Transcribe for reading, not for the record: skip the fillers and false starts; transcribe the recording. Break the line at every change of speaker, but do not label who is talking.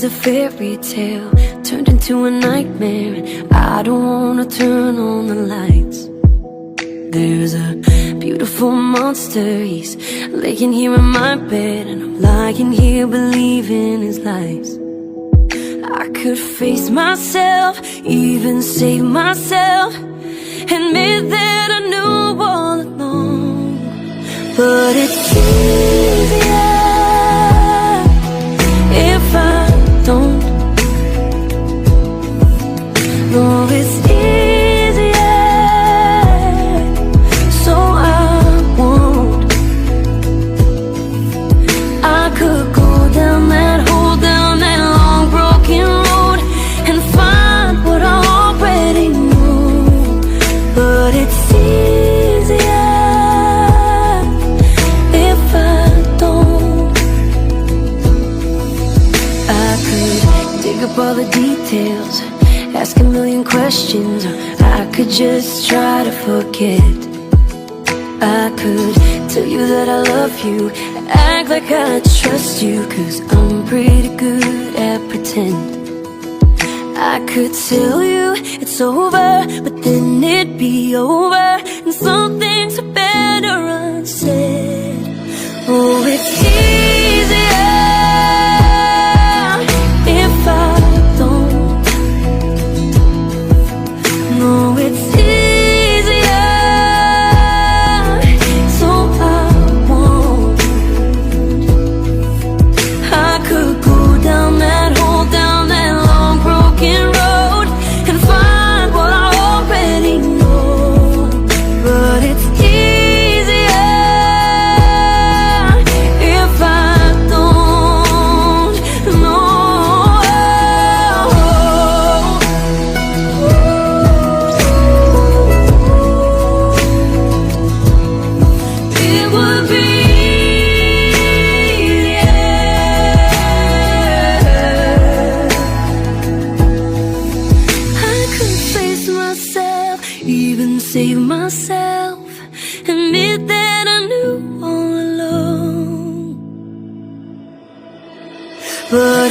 is a fairy tale turned into a nightmare, and I don't wanna turn on the lights. There's a beautiful monster, he's laying here in my bed, and I'm lying here believing his lies. I could face myself, even save myself, admit that I knew all along. But it's easier if I don't. No, it's easier, so I won't. I could go down that hole, down that long broken road, and find what I already know. But it's easier if I don't. I could dig up all the details, ask a million questions, or I could just try to forget. I could tell you that I love you and act like I trust you, 'cause I'm pretty good at pretend. I could tell you it's over, but then it'd be over, and some things are better unsaid. Oh, it's easier if I don't. No, it's easier, so I won't. I could go down that hole, down that long broken road, and find what I already know. But it's easier if I don't. No. It would be easier. I could face myself, even save myself, admit that I knew all along. But